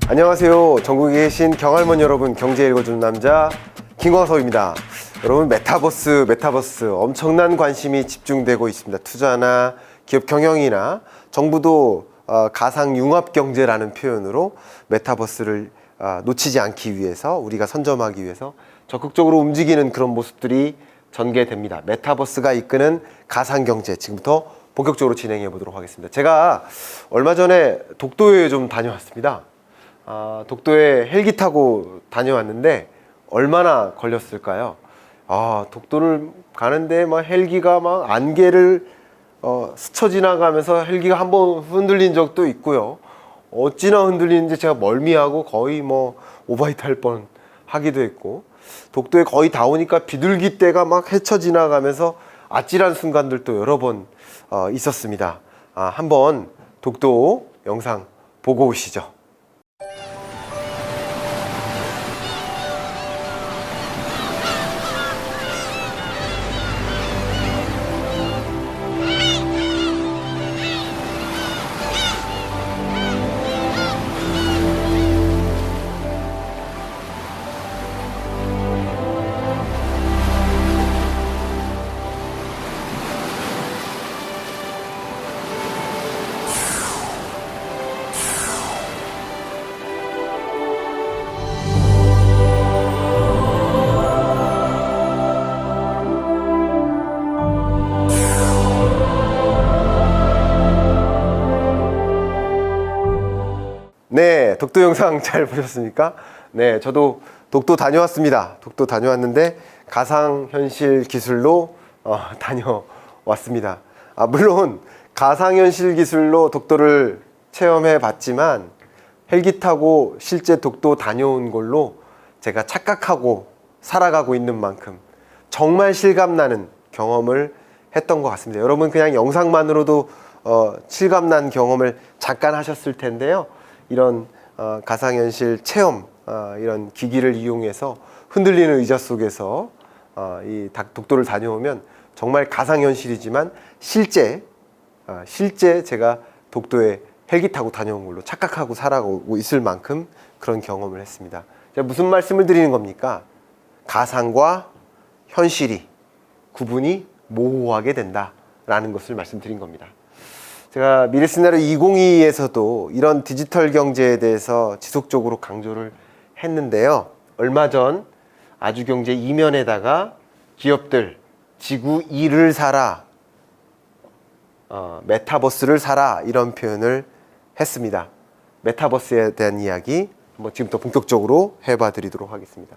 안녕하세요. 전국에 계신 경할머니 여러분, 경제 읽어주는 남자 김광석입니다. 여러분, 메타버스 엄청난 관심이 집중되고 있습니다. 투자나 기업 경영이나 정부도 가상융합경제라는 표현으로 메타버스를 놓치지 않기 위해서, 우리가 선점하기 위해서 적극적으로 움직이는 그런 모습들이 전개됩니다. 메타버스가 이끄는 가상경제, 지금부터 본격적으로 진행해 보도록 하겠습니다. 제가 얼마 전에 독도에 좀 다녀왔습니다. 독도에 헬기 타고 다녀왔는데 얼마나 걸렸을까요? 독도를 가는데 막 헬기가 막 안개를 스쳐 지나가면서 헬기가 한번 흔들린 적도 있고요. 어찌나 흔들리는지 제가 멀미하고 거의 뭐 오바이트 할 뻔 하기도 했고, 독도에 거의 다 오니까 비둘기떼가 막 헤쳐 지나가면서 아찔한 순간들도 여러 번 있었습니다. 한번 독도 영상 보고 오시죠. 네, 독도 영상 잘 보셨습니까? 네, 저도 독도 다녀왔습니다. 독도 다녀왔는데 가상현실 기술로 다녀왔습니다. 물론 가상현실 기술로 독도를 체험해 봤지만 헬기 타고 실제 독도 다녀온 걸로 제가 착각하고 살아가고 있는 만큼 정말 실감나는 경험을 했던 것 같습니다. 여러분, 그냥 영상만으로도 실감난 경험을 잠깐 하셨을 텐데요. 이런 가상현실 체험, 이런 기기를 이용해서 흔들리는 의자 속에서 이 독도를 다녀오면 정말 가상현실이지만 실제 제가 독도에 헬기 타고 다녀온 걸로 착각하고 살아가고 있을 만큼 그런 경험을 했습니다. 제가 무슨 말씀을 드리는 겁니까? 가상과 현실이 구분이 모호하게 된다라는 것을 말씀드린 겁니다. 제가 미래시나리오 2022에서도 이런 디지털 경제에 대해서 지속적으로 강조를 했는데요. 얼마 전 아주경제 2면에다가 기업들 지구 2를 사라, 메타버스를 사라, 이런 표현을 했습니다. 메타버스에 대한 이야기 한번 지금부터 본격적으로 해봐 드리도록 하겠습니다.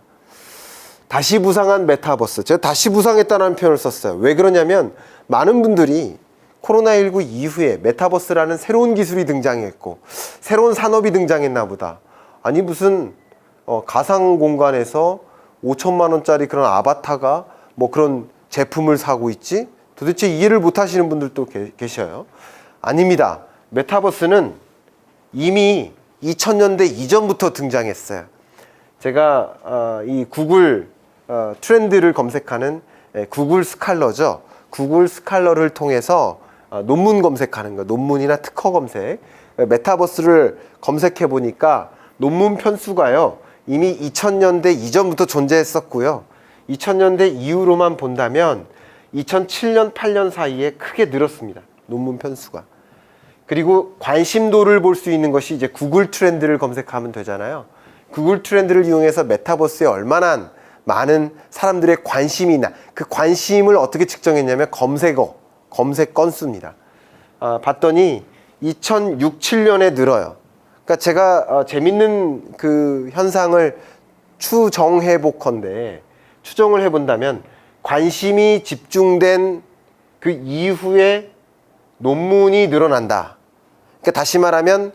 다시 부상한 메타버스, 제가 다시 부상했다는 표현을 썼어요. 왜 그러냐면 많은 분들이 코로나19 이후에 메타버스라는 새로운 기술이 등장했고 새로운 산업이 등장했나 보다. 아니, 무슨 가상 공간에서 5천만 원짜리 그런 아바타가 뭐 그런 제품을 사고 있지? 도대체 이해를 못 하시는 분들도 계셔요. 아닙니다. 메타버스는 이미 2000년대 이전부터 등장했어요. 제가 이 구글 트렌드를 검색하는 구글 스칼러죠. 구글 스칼러를 통해서 논문 검색하는 거, 논문이나 특허 검색, 메타버스를 검색해 보니까 논문 편수가요, 이미 2000년대 이전부터 존재했었고요. 2000년대 이후로만 본다면 2007년, 8년 사이에 크게 늘었습니다. 논문 편수가. 그리고 관심도를 볼 수 있는 것이 이제 구글 트렌드를 검색하면 되잖아요. 구글 트렌드를 이용해서 메타버스에 얼마나 많은 사람들의 관심이 있나, 그 관심을 어떻게 측정했냐면 검색 건수입니다. 봤더니 2006, 7년에 늘어요. 그러니까 제가 재밌는 그 현상을 추정해 보건데, 추정을 해본다면 관심이 집중된 그 이후에 논문이 늘어난다. 그러니까 다시 말하면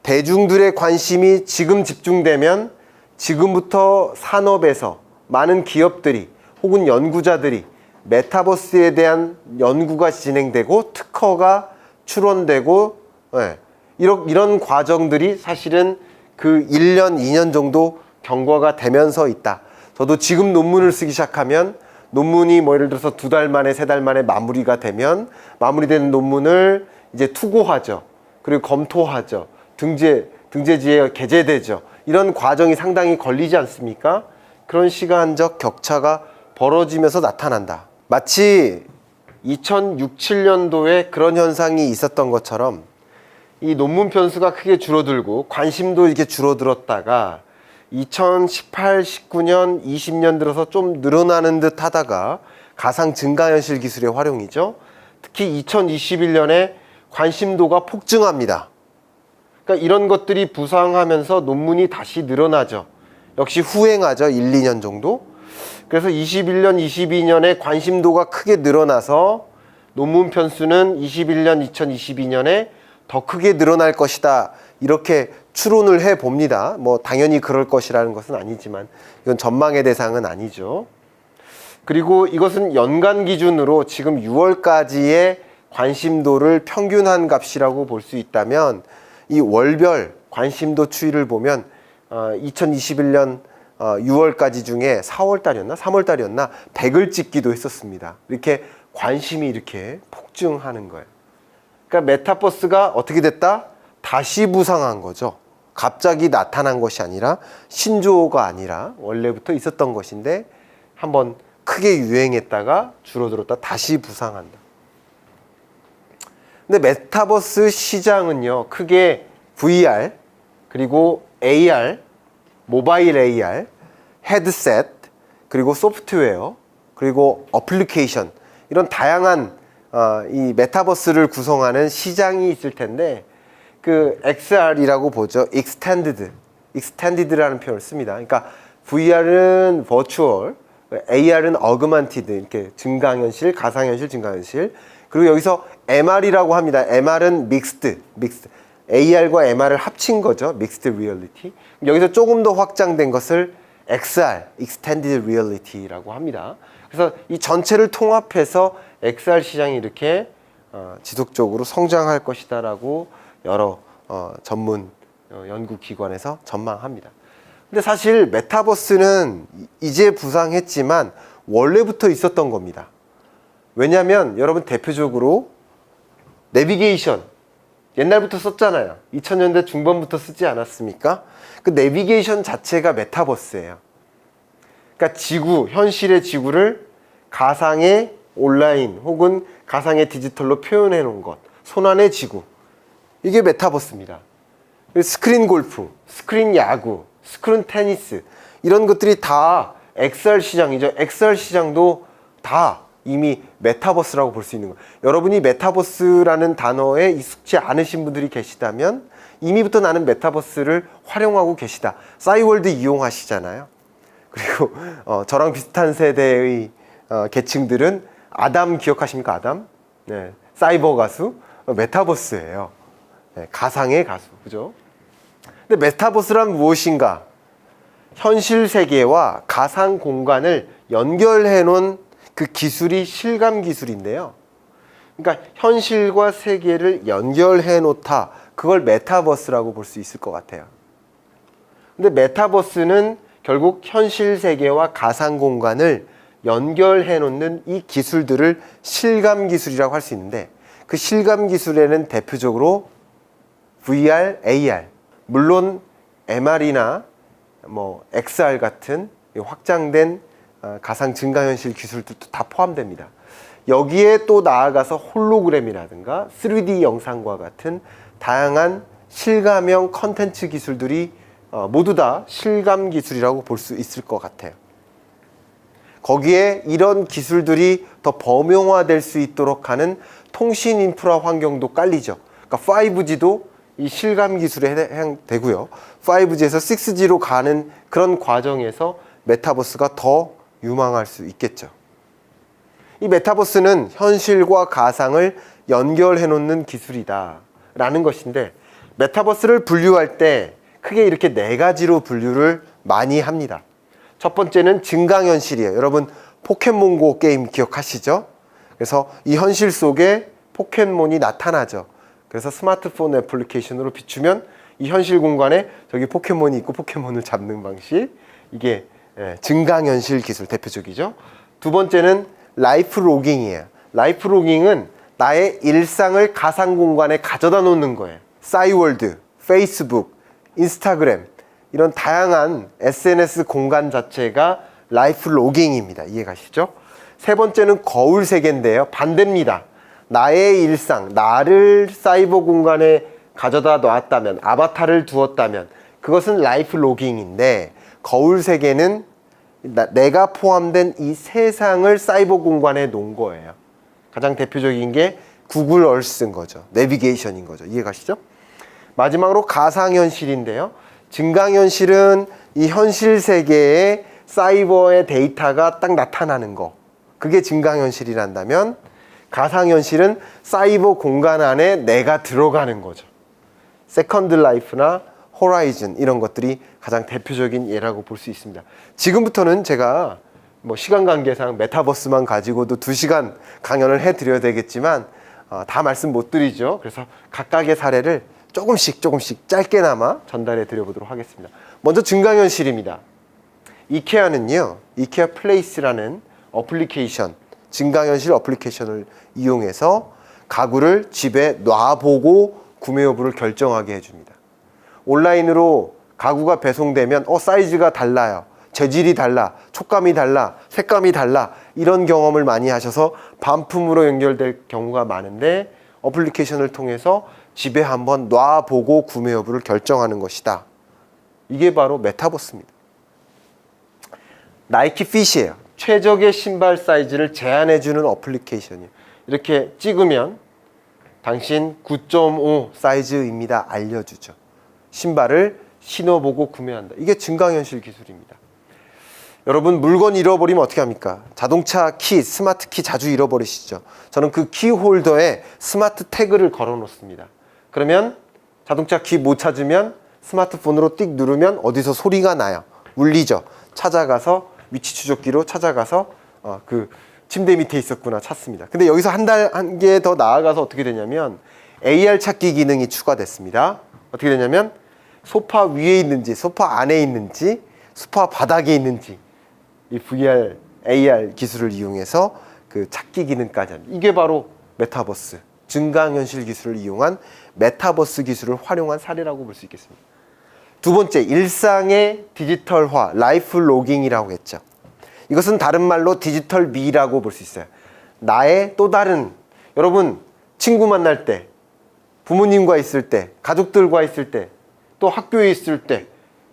대중들의 관심이 지금 집중되면 지금부터 산업에서 많은 기업들이 혹은 연구자들이 메타버스에 대한 연구가 진행되고 특허가 출원되고, 이런 과정들이 사실은 그 1년, 2년 정도 경과가 되면서 있다. 저도 지금 논문을 쓰기 시작하면 논문이 뭐 예를 들어서 2달 만에 3달 만에 마무리가 되면 마무리된 논문을 이제 투고하죠. 그리고 검토하죠. 등재지에 게재되죠. 이런 과정이 상당히 걸리지 않습니까? 그런 시간적 격차가 벌어지면서 나타난다. 마치 2006, 7년도에 그런 현상이 있었던 것처럼 이 논문 편수가 크게 줄어들고 관심도 이렇게 줄어들었다가 2018, 19년, 20년 들어서 좀 늘어나는 듯 하다가 가상 증가현실 기술의 활용이죠. 특히 2021년에 관심도가 폭증합니다. 그러니까 이런 것들이 부상하면서 논문이 다시 늘어나죠. 역시 후행하죠. 1, 2년 정도. 그래서 21년, 22년에 관심도가 크게 늘어나서 논문 편수는 21년, 2022년에 더 크게 늘어날 것이다. 이렇게 추론을 해 봅니다. 뭐 당연히 그럴 것이라는 것은 아니지만 이건 전망의 대상은 아니죠. 그리고 이것은 연간 기준으로 지금 6월까지의 관심도를 평균한 값이라고 볼 수 있다면 이 월별 관심도 추이를 보면 2021년 6월까지 중에 4월달이었나 3월달이었나 100을 찍기도 했었습니다. 이렇게 관심이 이렇게 폭증하는 거예요. 그러니까 메타버스가 어떻게 됐다? 다시 부상한 거죠. 갑자기 나타난 것이 아니라 신조어가 아니라 원래부터 있었던 것인데 한번 크게 유행했다가 줄어들었다 다시 부상한다. 근데 메타버스 시장은요, 크게 VR, 그리고 AR, 모바일 AR, 헤드셋, 그리고 소프트웨어, 그리고 어플리케이션, 이런 다양한 이 메타버스를 구성하는 시장이 있을 텐데, 그 XR이라고 보죠. Extended라는 표현을 씁니다. 그러니까 VR은 Virtual, AR은 Augmented, 이렇게 증강현실, 가상현실, 증강현실. 그리고 여기서 MR이라고 합니다. MR은 Mixed. AR과 MR을 합친 거죠. Mixed Reality. 여기서 조금 더 확장된 것을 XR, Extended Reality라고 합니다. 그래서 이 전체를 통합해서 XR 시장이 이렇게 지속적으로 성장할 것이다라고 여러 전문 연구기관에서 전망합니다. 근데 사실 메타버스는 이제 부상했지만 원래부터 있었던 겁니다. 왜냐하면 여러분 대표적으로 내비게이션 옛날부터 썼잖아요. 2000년대 중반부터 쓰지 않았습니까? 그 내비게이션 자체가 메타버스예요. 그러니까 지구, 현실의 지구를 가상의 온라인 혹은 가상의 디지털로 표현해 놓은 것, 손안의 지구, 이게 메타버스입니다. 스크린 골프, 스크린 야구, 스크린 테니스, 이런 것들이 다 XR 시장이죠. XR 시장도 다 이미 메타버스라고 볼 수 있는 거예요. 여러분이 메타버스라는 단어에 익숙치 않으신 분들이 계시다면 이미부터 나는 메타버스를 활용하고 계시다. 싸이월드 이용하시잖아요. 그리고 저랑 비슷한 세대의 계층들은 아담 기억하십니까? 아담? 네, 사이버 가수, 메타버스예요. 네, 가상의 가수, 그죠? 근데 메타버스란 무엇인가? 현실 세계와 가상 공간을 연결해 놓은 그 기술이 실감 기술인데요. 그러니까 현실과 세계를 연결해 놓다. 그걸 메타버스라고 볼 수 있을 것 같아요. 근데 메타버스는 결국 현실 세계와 가상 공간을 연결해 놓는 이 기술들을 실감 기술이라고 할 수 있는데, 그 실감 기술에는 대표적으로 VR, AR, 물론 MR이나 뭐 XR 같은 확장된 가상 증가현실 기술들도 다 포함됩니다. 여기에 또 나아가서 홀로그램이라든가 3D 영상과 같은 다양한 실감형 컨텐츠 기술들이 모두 다 실감 기술이라고 볼 수 있을 것 같아요. 거기에 이런 기술들이 더 범용화될 수 있도록 하는 통신 인프라 환경도 깔리죠. 그러니까 5G도 이 실감 기술에 해당되고요. 5G에서 6G로 가는 그런 과정에서 메타버스가 더 유망할 수 있겠죠. 이 메타버스는 현실과 가상을 연결해 놓는 기술이다 라는 것인데, 메타버스를 분류할 때 크게 이렇게 네 가지로 분류를 많이 합니다. 첫 번째는 증강현실이에요. 여러분 포켓몬고 게임 기억하시죠? 그래서 이 현실 속에 포켓몬이 나타나죠. 그래서 스마트폰 애플리케이션으로 비추면 이 현실 공간에 저기 포켓몬이 있고 포켓몬을 잡는 방식, 이게 증강현실 기술 대표적이죠. 두 번째는 라이프 로깅이에요. 라이프 로깅은 나의 일상을 가상 공간에 가져다 놓는 거예요. 싸이월드, 페이스북, 인스타그램 이런 다양한 SNS 공간 자체가 라이프 로깅입니다. 이해가시죠? 세 번째는 거울 세계인데요. 반대입니다. 나의 일상, 나를 사이버 공간에 가져다 놨다면, 아바타를 두었다면 그것은 라이프 로깅인데, 거울 세계는 내가 포함된 이 세상을 사이버 공간에 놓은 거예요. 가장 대표적인 게 구글 얼스인 거죠. 내비게이션인 거죠. 이해가시죠? 마지막으로 가상현실인데요. 증강현실은 이 현실 세계에 사이버의 데이터가 딱 나타나는 거, 그게 증강현실이란다면, 가상현실은 사이버 공간 안에 내가 들어가는 거죠. 세컨드 라이프나 호라이즌 이런 것들이 가장 대표적인 예라고 볼 수 있습니다. 지금부터는 제가 뭐 시간 관계상 메타버스만 가지고도 2시간 강연을 해드려야 되겠지만 다 말씀 못 드리죠. 그래서 각각의 사례를 조금씩 짧게나마 전달해 드려보도록 하겠습니다. 먼저 증강현실입니다. 이케아는요, 이케아 플레이스라는 어플리케이션, 증강현실 어플리케이션을 이용해서 가구를 집에 놔보고 구매 여부를 결정하게 해줍니다. 온라인으로 가구가 배송되면 사이즈가 달라요, 재질이 달라, 촉감이 달라, 색감이 달라, 이런 경험을 많이 하셔서 반품으로 연결될 경우가 많은데, 어플리케이션을 통해서 집에 한번 놔보고 구매 여부를 결정하는 것이다. 이게 바로 메타버스입니다. 나이키 핏이에요. 최적의 신발 사이즈를 제안해주는 어플리케이션이에요. 이렇게 찍으면 당신 9.5 사이즈입니다 알려주죠. 신발을 신어보고 구매한다. 이게 증강현실 기술입니다. 여러분, 물건 잃어버리면 어떻게 합니까? 자동차 키, 스마트 키 자주 잃어버리시죠. 저는 그 키 홀더에 스마트 태그를 걸어 놓습니다. 그러면 자동차 키 못 찾으면 스마트폰으로 띡 누르면 어디서 소리가 나요. 울리죠. 찾아가서 위치 추적기로 찾아가서 그 침대 밑에 있었구나 찾습니다. 근데 여기서 한 단계 더 나아가서 어떻게 되냐면 AR 찾기 기능이 추가됐습니다. 어떻게 되냐면 소파 위에 있는지, 소파 안에 있는지, 소파 바닥에 있는지 이 VR, AR 기술을 이용해서 그 찾기 기능까지 합니다. 이게 바로 메타버스, 증강현실 기술을 이용한 메타버스 기술을 활용한 사례라고 볼 수 있겠습니다. 두 번째, 일상의 디지털화, 라이프 로깅이라고 했죠. 이것은 다른 말로 디지털 미라고 볼 수 있어요. 나의 또 다른, 여러분 친구 만날 때, 부모님과 있을 때, 가족들과 있을 때, 또 학교에 있을 때,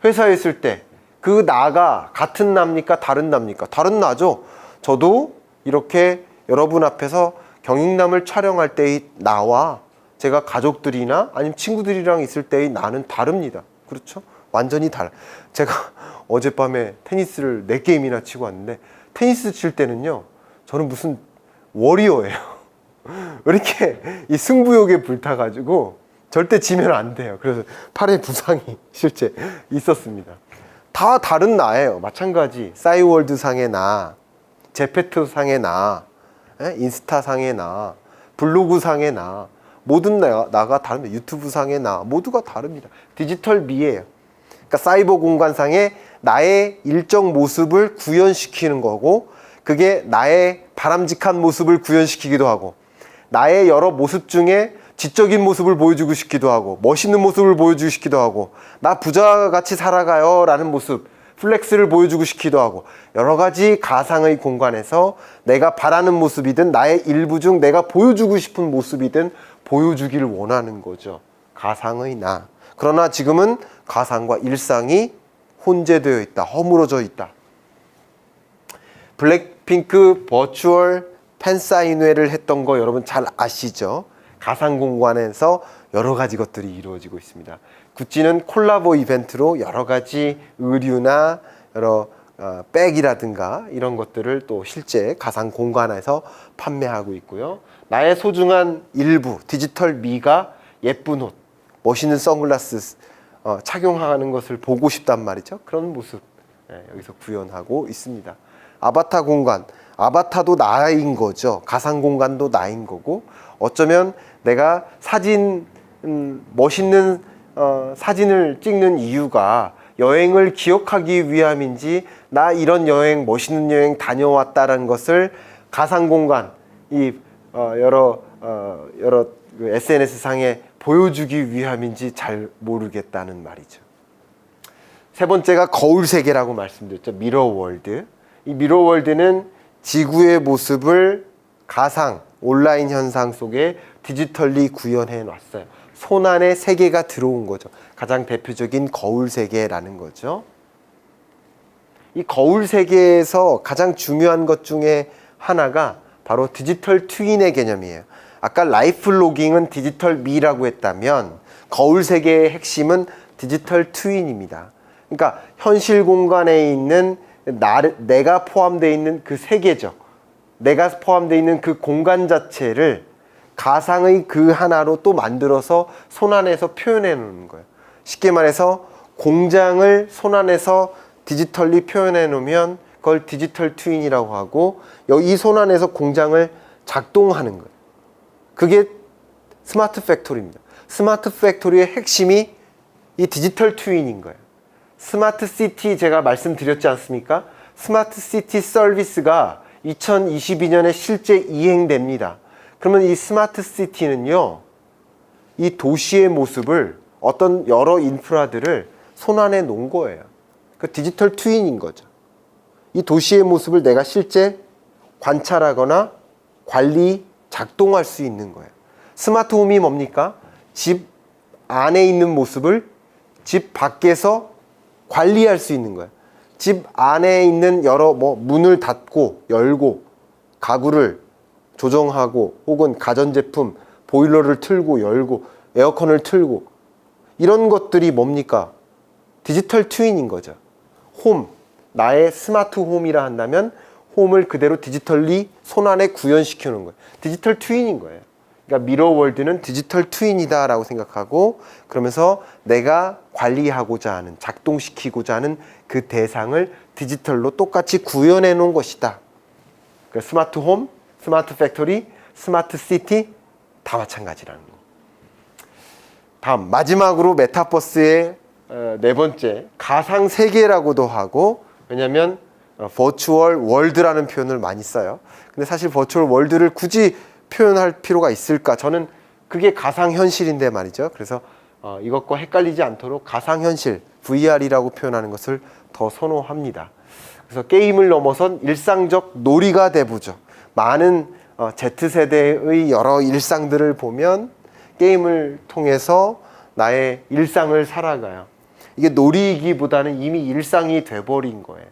회사에 있을 때, 그 나가 같은 나입니까? 다른 나입니까? 다른 나죠. 저도 이렇게 여러분 앞에서 경익남을 촬영할 때의 나와 제가 가족들이나 아니면 친구들이랑 있을 때의 나는 다릅니다. 그렇죠? 완전히 달라. 제가 어젯밤에 테니스를 4게임이나 치고 왔는데, 테니스 칠 때는요, 저는 무슨 워리어예요. 왜 이렇게 이 승부욕에 불타가지고 절대 지면 안 돼요. 그래서 팔에 부상이 실제 있었습니다. 다 다른 나예요. 마찬가지 싸이월드 상의 나, 제페토 상의 나, 인스타 상의 나, 블로그 상의 나, 모든 나가 다릅니다. 유튜브 상의 나, 모두가 다릅니다. 디지털 미예요. 그러니까 사이버 공간상에 나의 일정 모습을 구현시키는 거고, 그게 나의 바람직한 모습을 구현시키기도 하고, 나의 여러 모습 중에 지적인 모습을 보여주고 싶기도 하고, 멋있는 모습을 보여주고 싶기도 하고, 나 부자같이 살아가요 라는 모습, 플렉스를 보여주고 싶기도 하고, 여러 가지 가상의 공간에서 내가 바라는 모습이든 나의 일부 중 내가 보여주고 싶은 모습이든 보여주기를 원하는 거죠. 가상의 나. 그러나 지금은 가상과 일상이 혼재되어 있다, 허물어져 있다. 블랙핑크 버추얼 팬사인회를 했던 거 여러분 잘 아시죠? 가상 공간에서 여러 가지 것들이 이루어지고 있습니다. 구찌는 콜라보 이벤트로 여러 가지 의류나 여러 백이라든가 이런 것들을 또 실제 가상 공간에서 판매하고 있고요. 나의 소중한 일부, 디지털 미가 예쁜 옷, 멋있는 선글라스 착용하는 것을 보고 싶단 말이죠. 그런 모습 여기서 구현하고 있습니다. 아바타 공간, 아바타도 나인 거죠. 가상 공간도 나인 거고, 어쩌면 내가 사진, 멋있는 사진을 찍는 이유가 여행을 기억하기 위함인지, 나 이런 여행, 멋있는 여행 다녀왔다는 것을 가상 공간, 이 여러 SNS 상에 보여주기 위함인지 잘 모르겠다는 말이죠. 세 번째가 거울 세계라고 말씀드렸죠. 미러 월드. 이 미러 월드는 지구의 모습을 가상, 온라인 현상 속에 디지털리 구현해 놨어요. 손 안에 세계가 들어온 거죠. 가장 대표적인 거울 세계라는 거죠. 이 거울 세계에서 가장 중요한 것 중에 하나가 바로 디지털 트윈의 개념이에요. 아까 라이프 로깅은 디지털 미라고 했다면 거울 세계의 핵심은 디지털 트윈입니다. 그러니까 현실 공간에 있는 내가 포함되어 있는 그 세계죠. 내가 포함되어 있는 그 공간 자체를 가상의 그 하나로 또 만들어서 손 안에서 표현해 놓는 거예요. 쉽게 말해서 공장을 손 안에서 디지털리 표현해 놓으면 그걸 디지털 트윈이라고 하고 이 손 안에서 공장을 작동하는 거예요. 그게 스마트 팩토리입니다. 스마트 팩토리의 핵심이 이 디지털 트윈인 거예요. 스마트 시티 제가 말씀드렸지 않습니까? 스마트 시티 서비스가 2022년에 실제 이행됩니다. 그러면 이 스마트 시티는요, 이 도시의 모습을 어떤 여러 인프라들을 손 안에 놓은 거예요. 그 디지털 트윈인 거죠. 이 도시의 모습을 내가 실제 관찰하거나 관리, 작동할 수 있는 거예요. 스마트 홈이 뭡니까? 집 안에 있는 모습을 집 밖에서 관리할 수 있는 거예요. 집 안에 있는 여러 문을 닫고 열고 가구를 조정하고 혹은 가전제품 보일러를 틀고 열고 에어컨을 틀고 이런 것들이 뭡니까? 디지털 트윈인 거죠. 홈, 나의 스마트 홈이라 한다면 홈을 그대로 디지털리 손 안에 구현시켜 놓은 거예요. 디지털 트윈인 거예요. 그러니까 미러 월드는 디지털 트윈이다 라고 생각하고 그러면서 내가 관리하고자 하는, 작동시키고자 하는 그 대상을 디지털로 똑같이 구현해 놓은 것이다. 그러니까 스마트 홈, 스마트 팩토리, 스마트 시티 다 마찬가지라는 거. 다음 마지막으로 메타버스의 네 번째, 가상 세계라고도 하고, 왜냐하면 버추얼 월드라는 표현을 많이 써요. 근데 사실 버추얼 월드를 굳이 표현할 필요가 있을까? 저는 그게 가상현실인데 말이죠. 그래서 이것과 헷갈리지 않도록 가상현실, VR이라고 표현하는 것을 더 선호합니다. 그래서 게임을 넘어선 일상적 놀이가 돼보죠. 많은 Z세대의 여러 일상들을 보면 게임을 통해서 나의 일상을 살아가요. 이게 놀이이기보다는 이미 일상이 돼버린 거예요.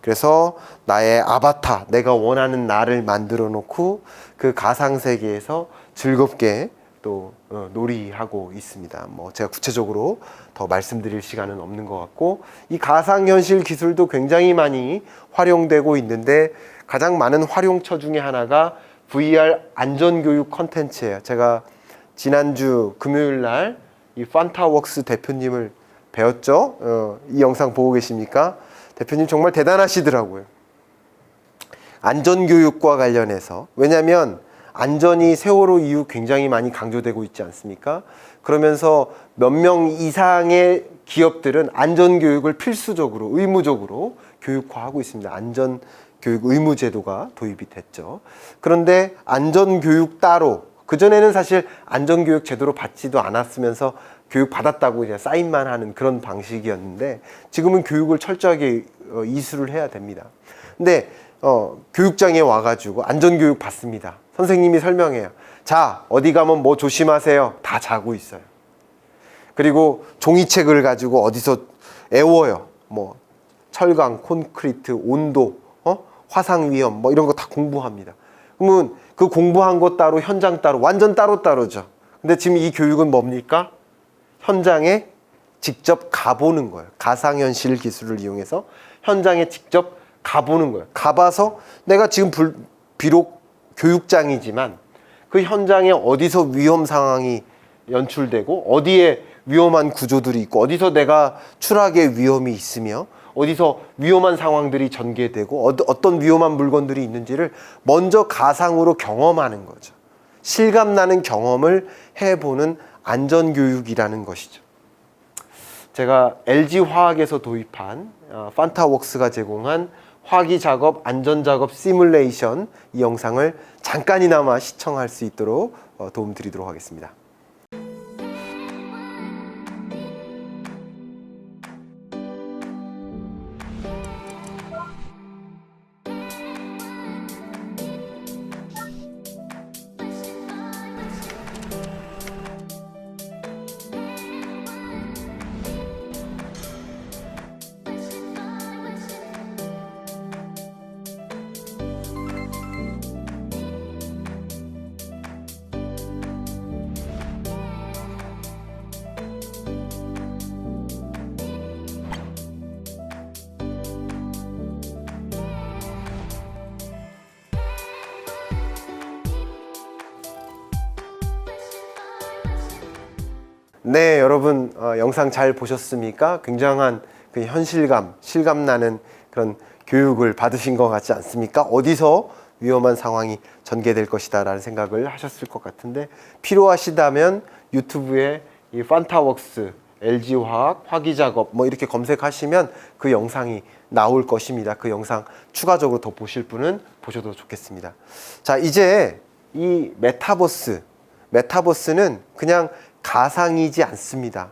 그래서 나의 아바타, 내가 원하는 나를 만들어 놓고 그 가상세계에서 즐겁게 또 놀이하고 있습니다. 제가 구체적으로 더 말씀드릴 시간은 없는 것 같고, 이 가상현실 기술도 굉장히 많이 활용되고 있는데 가장 많은 활용처 중에 하나가 VR 안전교육 컨텐츠예요. 제가 지난주 금요일 날 이 판타웍스 대표님을 배웠죠. 이 영상 보고 계십니까? 대표님 정말 대단하시더라고요. 안전교육과 관련해서. 왜냐하면 안전이 세월호 이후 굉장히 많이 강조되고 있지 않습니까? 그러면서 몇 명 이상의 기업들은 안전교육을 필수적으로, 의무적으로 교육화하고 있습니다. 안전교육 의무제도가 도입이 됐죠. 그런데 안전교육 따로, 그전에는 사실 안전교육 제대로 받지도 않았으면서 교육 받았다고 그냥 사인만 하는 그런 방식이었는데 지금은 교육을 철저하게 이수를 해야 됩니다. 근데 교육장에 와가지고 안전교육 받습니다. 선생님이 설명해요. 자, 어디 가면 뭐 조심하세요. 다 자고 있어요. 그리고 종이책을 가지고 어디서 애워요. 철강, 콘크리트, 온도, 화상 위험 이런 거 다 공부합니다. 그러면 그 공부한 것 따로, 현장 따로, 완전 따로따로죠. 근데 지금 이 교육은 뭡니까? 현장에 직접 가보는 거예요. 가상현실 기술을 이용해서 현장에 직접 가보는 거예요. 가봐서 내가 지금 비록 교육장이지만 그 현장에 어디서 위험 상황이 연출되고 어디에 위험한 구조들이 있고 어디서 내가 추락의 위험이 있으며 어디서 위험한 상황들이 전개되고 어떤 위험한 물건들이 있는지를 먼저 가상으로 경험하는 거죠. 실감나는 경험을 해보는 안전교육이라는 것이죠. 제가 LG화학에서 도입한 판타웍스가 제공한 화기작업, 안전작업 시뮬레이션 이 영상을 잠깐이나마 시청할 수 있도록 도움드리도록 하겠습니다. 네, 여러분 영상 잘 보셨습니까? 굉장한 그 현실감, 실감나는 그런 교육을 받으신 것 같지 않습니까? 어디서 위험한 상황이 전개될 것이다 라는 생각을 하셨을 것 같은데, 필요하시다면 유튜브에 이 판타웍스, LG화학, 화기작업 뭐 이렇게 검색하시면 그 영상이 나올 것입니다. 그 영상 추가적으로 더 보실 분은 보셔도 좋겠습니다. 자, 이제 이 메타버스는 그냥 가상이지 않습니다.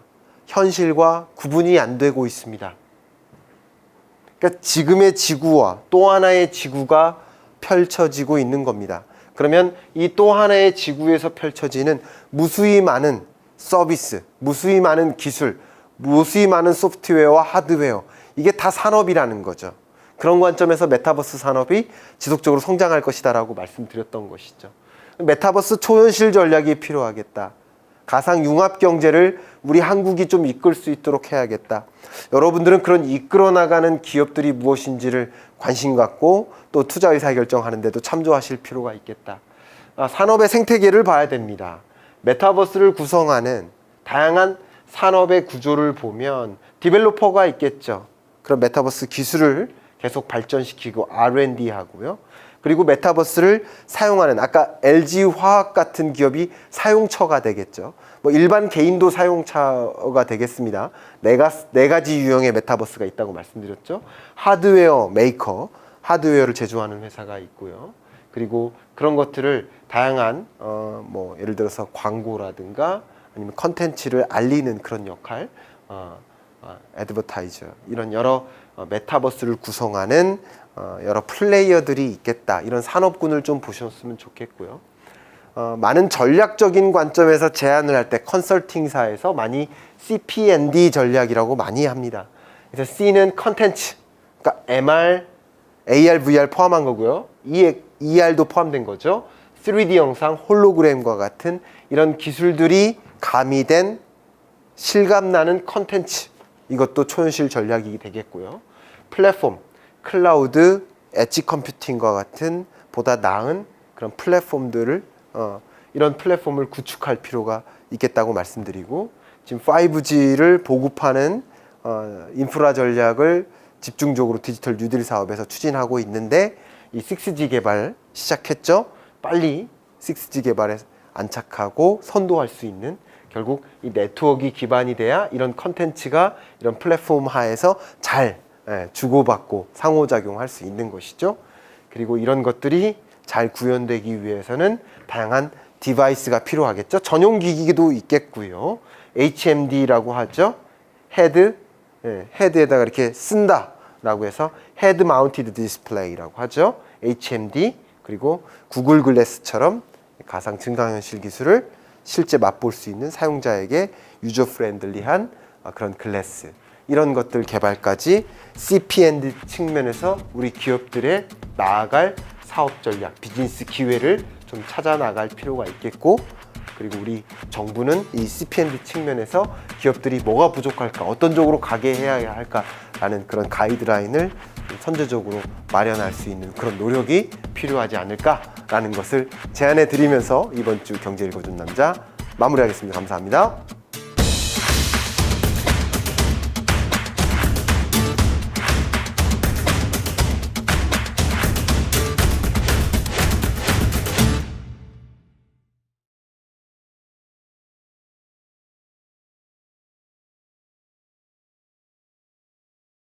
현실과 구분이 안 되고 있습니다. 그러니까 지금의 지구와 또 하나의 지구가 펼쳐지고 있는 겁니다. 그러면 이 또 하나의 지구에서 펼쳐지는 무수히 많은 서비스, 무수히 많은 기술, 무수히 많은 소프트웨어와 하드웨어, 이게 다 산업이라는 거죠. 그런 관점에서 메타버스 산업이 지속적으로 성장할 것이다 라고 말씀드렸던 것이죠. 메타버스 초현실 전략이 필요하겠다. 가상 융합 경제를 우리 한국이 좀 이끌 수 있도록 해야겠다. 여러분들은 그런 이끌어 나가는 기업들이 무엇인지를 관심 갖고 또 투자 의사결정하는 데도 참조하실 필요가 있겠다. 산업의 생태계를 봐야 됩니다. 메타버스를 구성하는 다양한 산업의 구조를 보면 디벨로퍼가 있겠죠. 그럼 메타버스 기술을 계속 발전시키고 R&D 하고요. 그리고 메타버스를 사용하는, 아까 LG화학 같은 기업이 사용처가 되겠죠. 뭐 일반 개인도 사용처가 되겠습니다. 네 가지 유형의 메타버스가 있다고 말씀드렸죠. 하드웨어 메이커, 하드웨어를 제조하는 회사가 있고요. 그리고 그런 것들을 다양한 뭐 예를 들어서 광고라든가 아니면 컨텐츠를 알리는 그런 역할, 애드버타이저, 이런 여러 메타버스를 구성하는 여러 플레이어들이 있겠다. 이런 산업군을 좀 보셨으면 좋겠고요. 많은 전략적인 관점에서 제안을 할 때 컨설팅사에서 많이 CP&D 전략이라고 많이 합니다. 그래서 C는 컨텐츠, 그러니까 MR, AR, VR 포함한 거고요. ER도 포함된 거죠. 3D 영상, 홀로그램과 같은 이런 기술들이 가미된 실감나는 컨텐츠, 이것도 초현실 전략이 되겠고요. 플랫폼, 클라우드, 엣지 컴퓨팅과 같은 보다 나은 그런 플랫폼들을 이런 플랫폼을 구축할 필요가 있겠다고 말씀드리고, 지금 5G를 보급하는 인프라 전략을 집중적으로 디지털 뉴딜 사업에서 추진하고 있는데, 이 6G 개발 시작했죠. 빨리 6G 개발에 안착하고 선도할 수 있는, 결국 이 네트워크 기반이 돼야 이런 컨텐츠가 이런 플랫폼 하에서 잘 주고받고 상호작용할 수 있는 것이죠. 그리고 이런 것들이 잘 구현되기 위해서는 다양한 디바이스가 필요하겠죠. 전용 기기도 있겠고요. HMD라고 하죠. 헤드에다가 이렇게 쓴다라고 해서 헤드 마운티드 디스플레이라고 하죠. HMD, 그리고 구글 글래스처럼 가상 증강현실 기술을 실제 맛볼 수 있는 사용자에게 유저 프렌들리한 그런 글래스, 이런 것들 개발까지 CP&D 측면에서 우리 기업들의 나아갈 사업 전략, 비즈니스 기회를 좀 찾아 나갈 필요가 있겠고, 그리고 우리 정부는 이 CP&D 측면에서 기업들이 뭐가 부족할까, 어떤 쪽으로 가게 해야 할까라는 그런 가이드라인을 선제적으로 마련할 수 있는 그런 노력이 필요하지 않을까라는 것을 제안해 드리면서 이번 주 경제 읽어준 남자 마무리하겠습니다. 감사합니다.